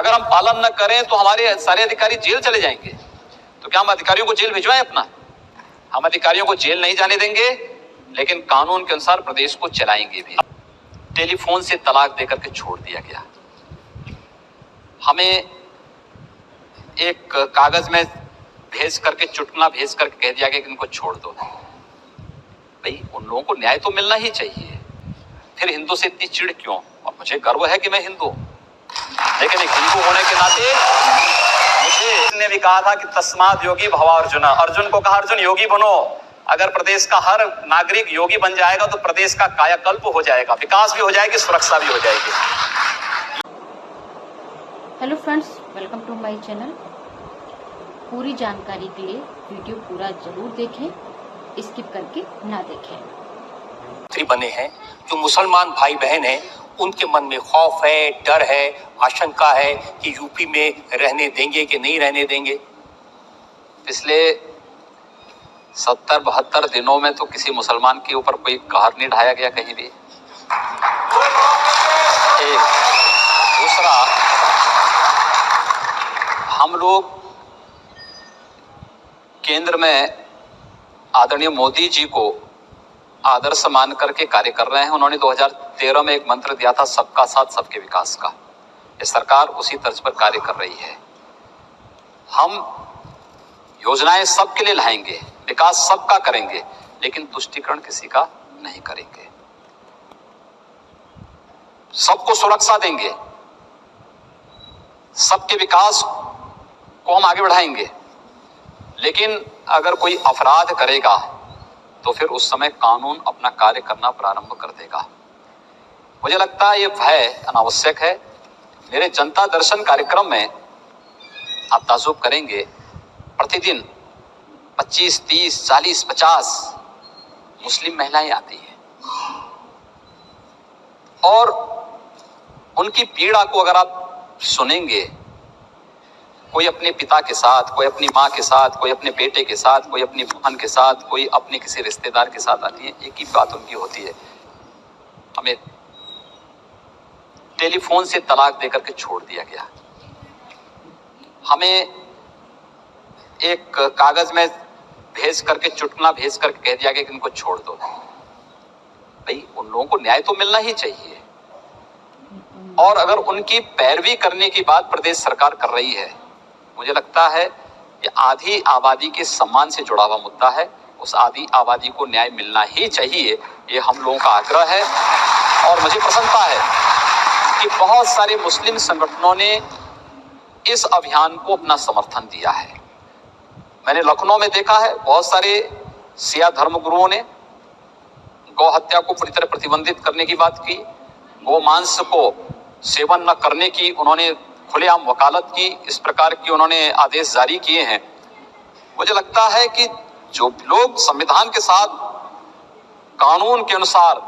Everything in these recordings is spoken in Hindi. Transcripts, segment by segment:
अगर हम पालन न करें तो हमारे सारे अधिकारी जेल चले जाएंगे। तो क्या हम अधिकारियों को जेल भिजवाएं अपना? हम अधिकारियों को जेल नहीं जाने देंगे, लेकिन कानून के अनुसार प्रदेश को चलाएंगे भी। टेलीफोन से तलाक देकर के छोड़ दिया गया। हमें एक कागज में भेज करके, चुटकुला भेज करके कह दिया गया कि इनको छोड़ दो। भाई, उन लोगों को न्याय तो मिलना ही चाहिए। फिर हिंदू से इतनी चिढ़ क्यों? और मुझे गर्व है कि मैं हिंदू, लेकिन एक हिंदू होने के नाते मुझे ने भी कहा था कि तस्माद योगी भवा अर्जुना। अर्जुन को कहा, अर्जुन योगी बनो। अगर प्रदेश का हर नागरिक योगी बन जाएगा तो प्रदेश का कायाकल्प हो जाएगा, विकास भी हो जाएगी, सुरक्षा भी हो जाएगी। Hello friends, welcome to my channel. पूरी जानकारी के लिए वीडियो पूरा जरूर देखें, स्किप करके ना देखें। बने हैं जो मुसलमान भाई बहन हैं, उनके मन में खौफ है, डर है, आशंका है कि यूपी में रहने देंगे कि नहीं रहने देंगे। पिछले 70-72 दिनों में तो किसी मुसलमान के ऊपर कोई कहर नहीं ढाया गया कहीं भी। एक दूसरा, हम लोग केंद्र में आदरणीय मोदी जी को आदर्श मान करके कार्य कर रहे हैं। उन्होंने 2013 में एक मंत्र दिया था, सबका साथ सबके विकास का। ये सरकार उसी तर्ज पर कार्य कर रही है। हम योजनाएं सबके लिए लाएंगे, विकास सबका करेंगे, लेकिन तुष्टीकरण किसी का नहीं करेंगे। सबको सुरक्षा देंगे, सबके विकास को हम आगे बढ़ाएंगे, लेकिन अगर कोई अपराध करेगा तो फिर उस समय कानून अपना कार्य करना प्रारंभ कर देगा। मुझे लगता है ये भय अनावश्यक है। मेरे जनता दर्शन कार्यक्रम में आप ताजुब करेंगे, प्रतिदिन 25, 30, 40, 50 मुस्लिम महिलाएं आती हैं, और उनकी पीड़ा को अगर आप सुनेंगे, कोई अपने पिता के साथ, कोई अपनी माँ के साथ, कोई अपने बेटे के साथ, कोई अपनी बहन के साथ, कोई अपने किसी रिश्तेदार के साथ आती है, एक ही बात उनकी होती है, हमें टेलीफोन से तलाक देकर के छोड़ दिया गया। हमें एक कागज में भेज करके, चुटकुला भेज करके कह दिया गया कि इनको छोड़ दो। भाई, उन लोगों को न्याय तो मिलना ही चाहिए। और अगर उनकी पैरवी करने की बात प्रदेश सरकार कर रही है, मुझे लगता है ये आधी आबादी के सम्मान से जुड़ा हुआ मुद्दा है। उस आधी आबादी को न्याय मिलना ही चाहिए, ये हम लोगों का आग्रह है। और मुझे प्रसन्नता है कि बहुत सारे मुस्लिम संगठनों ने इस अभियान को अपना समर्थन दिया है। मैंने लखनऊ में देखा है, बहुत सारे शिया धर्मगुरुओं ने गौ हत्या को पूरी तरह प्रतिबंधित करने की बात की, गोमांस को सेवन न करने की उन्होंने खुलेआम वकालत की, इस प्रकार की उन्होंने आदेश जारी किए हैं। मुझे लगता है कि जो लोग संविधान के साथ, कानून के अनुसार,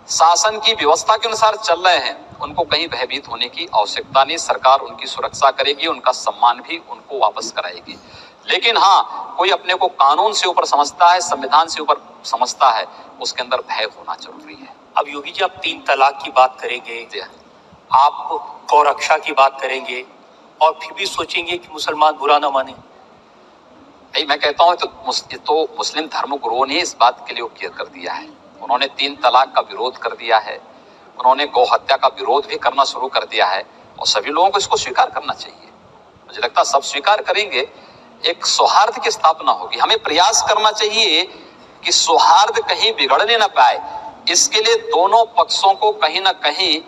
शासन की व्यवस्था के अनुसार चल रहे हैं, उनको कहीं भयभीत होने की आवश्यकता नहीं। सरकार उनकी सुरक्षा करेगी, उनका सम्मान भी उनको वापस कराएगी। लेकिन हाँ, कोई अपने को कानून से ऊपर समझता है, संविधान से ऊपर समझता है, उसके अंदर भय होना जरूरी है। अब योगी जी, आप 3 तलाक की बात करेंगे, आप गौरक्षा की बात करेंगे, और फिर भी सोचेंगे कि मुसलमान बुरा ना माने। मैं कहता हूं तो मुस्लिम धर्मगुरुओं ने इस बात के लिए क्लियर कर दिया है। उन्होंने 3 तलाक का विरोध कर दिया है, उन्होंने गौ हत्या का विरोध भी करना शुरू कर दिया है, और सभी लोगों को इसको स्वीकार करना चाहिए। मुझे लगता है सब स्वीकार करेंगे, एक सौहार्द की स्थापना होगी। हमें प्रयास करना चाहिए कि सौहार्द कहीं बिगड़ने ना पाए। इसके लिए दोनों पक्षों को कहीं ना कहीं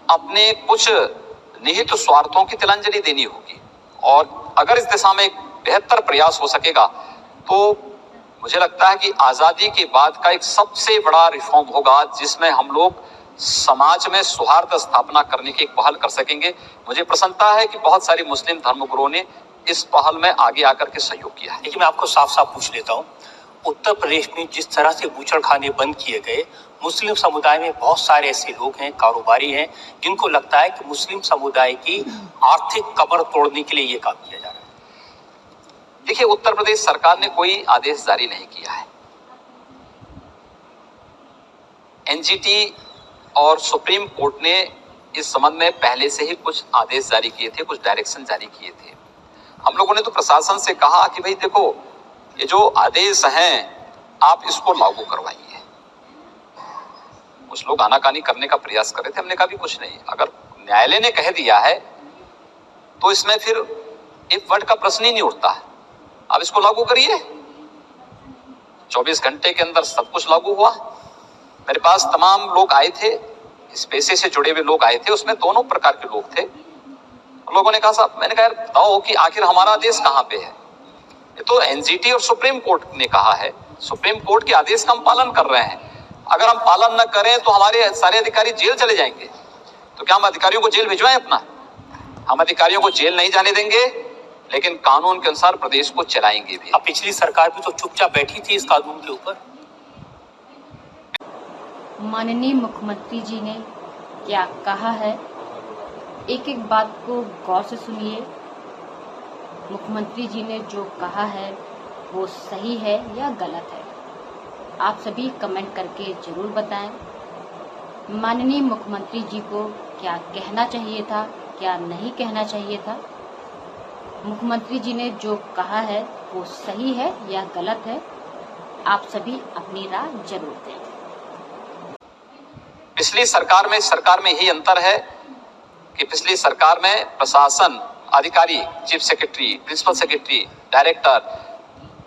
अपने कुछ निहित स्वार्थों की तिलांजलि देनी होगी, और अगर इस दिशा में एक बेहतर प्रयास हो सकेगा तो मुझे लगता है कि आजादी के बाद का एक सबसे बड़ा रिफॉर्म होगा, जिसमें हम लोग समाज में सौहार्द स्थापना करने की एक पहल कर सकेंगे। मुझे प्रसन्नता है कि बहुत सारे मुस्लिम धर्मगुरुओं ने इस पहल में आगे आकर के सहयोग किया है। लेकिन मैं आपको साफ साफ पूछ लेता हूँ, उत्तर प्रदेश में जिस तरह से बूचड़खाने बंद किए गए, मुस्लिम समुदाय में बहुत सारे ऐसे लोग हैं, कारोबारी हैं, जिनको लगता है कि मुस्लिम समुदाय की आर्थिक कमर तोड़ने के लिए ये काम किया जा रहा है। देखिए, उत्तर प्रदेश सरकार ने कोई आदेश जारी नहीं किया है। एनजीटी और सुप्रीम कोर्ट ने इस संबंध में पहले से ही कुछ आदेश जारी किए थे, कुछ डायरेक्शन जारी किए थे। हम लोगों ने तो प्रशासन से कहा कि भाई देखो, ये जो आदेश हैं आप इसको लागू करवाइए। कुछ लोग आनाकानी करने का प्रयास कर रहे थे, हमने कहा भी कुछ नहीं, अगर न्यायालय ने कह दिया है तो इसमें फिर एक वर्ड का प्रश्न ही नहीं उठता। आप इसको लागू करिए। 24 घंटे के अंदर सब कुछ लागू हुआ। मेरे पास तमाम लोग आए थे, इस पेशे से जुड़े हुए लोग आए थे, उसमें दोनों प्रकार के लोग थे। लोगों ने कहा साहब, मैंने कहा यार बताओ कि आखिर हमारा आदेश कहाँ पे है? ये तो एनजीटी और सुप्रीम कोर्ट ने कहा है, सुप्रीम कोर्ट के आदेश का हम पालन कर रहे हैं। अगर हम पालन न करें तो हमारे सारे अधिकारी जेल चले जाएंगे। तो क्या हम अधिकारियों को जेल भिजवाएं अपना? हम अधिकारियों को जेल नहीं जाने देंगे, लेकिन कानून के अनुसार प्रदेश को चलाएंगे भी। अब पिछली सरकार भी तो चुपचाप बैठी थी इस कानून के ऊपर। माननीय मुख्यमंत्री जी ने क्या कहा है, एक एक बात को गौर से सुनिए। मुख्यमंत्री जी ने जो कहा है वो सही है या गलत है, आप सभी कमेंट करके जरूर बताएं। माननीय मुख्यमंत्री जी को क्या कहना चाहिए था, क्या नहीं कहना चाहिए था? मुख्यमंत्री जी ने जो कहा है वो सही है या गलत है, आप सभी अपनी राय जरूर दें। पिछली सरकार में सरकार में यही अंतर है कि पिछली सरकार में प्रशासन अधिकारी, chief secretary, principal secretary, director,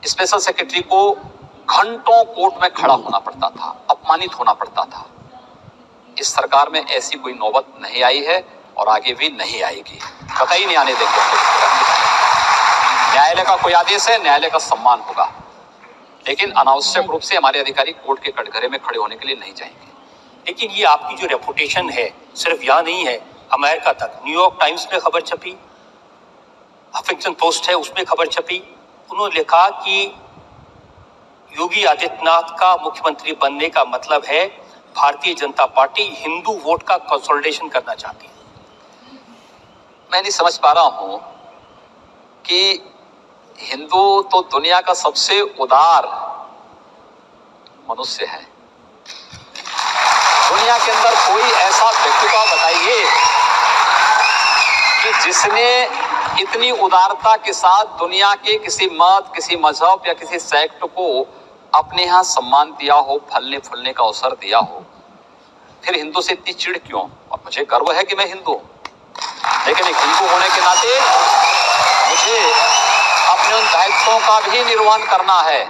special secretary को घंटों कोर्ट में खड़ा होना पड़ता था, अपमानित होना पड़ता था। इस सरकार में ऐसी कोई नौबत नहीं आई है और आगे भी नहीं आएगी, कतई नहीं आने देंगे। न्यायालय का कोई आदेश है, न्यायालय का सम्मान होगा, लेकिन अनावश्यक रूप से हमारे अधिकारी कोर्ट के कटघरे में खड़े होने के लिए नहीं जाएंगे। लेकिन ये आपकी जो रेपुटेशन है सिर्फ यहाँ नहीं है, अमेरिका तक, न्यूयॉर्क टाइम्स में खबर छपी, हफिंगटन पोस्ट है उसमें खबर छपी। उन्होंने लिखा कि योगी आदित्यनाथ का मुख्यमंत्री बनने का मतलब है भारतीय जनता पार्टी हिंदू वोट का कंसोलिडेशन करना चाहती है। मैं नहीं समझ पा रहा हूं कि हिंदू तो दुनिया का सबसे उदार मनुष्य है। दुनिया के अंदर कोई ऐसा व्यक्तित्व बताइए कि जिसने इतनी उदारता के साथ दुनिया के किसी मत, किसी मजहब या किसी सेक्ट को अपने यहाँ सम्मान दिया हो, फलने फूलने का अवसर दिया हो। फिर हिंदू से इतनी चिढ़ क्यों? और मुझे गर्व है कि मैं हिंदू हूं, लेकिन एक हिंदू होने के नाते मुझे अपने उन दायित्वों का भी निर्वहन करना है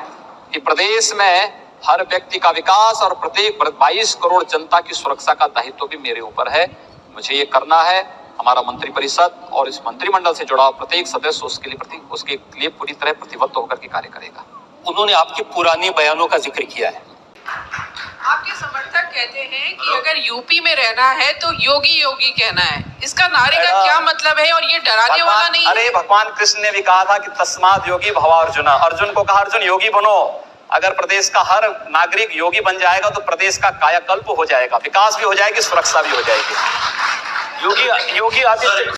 कि प्रदेश में हर व्यक्ति का विकास और प्रत्येक 22 करोड़ जनता की सुरक्षा का दायित्व भी मेरे ऊपर है। मुझे ये करना है। हमारा मंत्रिपरिषद और इस मंत्रिमंडल से जुड़ा प्रत्येक सदस्य उसके लिए पूरी तरह प्रतिबद्ध होकर के कार्य करेगा। उन्होंने आपके पुराने बयानों का जिक्र किया है। आपके समर्थक कहते हैं कि अगर यूपी में रहना है तो योगी योगी कहना है, इसका नारे का क्या मतलब है और ये डराने वाला नहीं है? अरे भगवान कृष्ण ने भी कहा था कि तस्माद योगी भवा अर्जुन। अर्जुन को कहा अर्जुन योगी बनो। अगर प्रदेश का हर नागरिक योगी बन जाएगा तो प्रदेश का कायाकल्प हो जाएगा, विकास भी हो जाएगी, सुरक्षा भी हो जाएगी। योगी आदित्य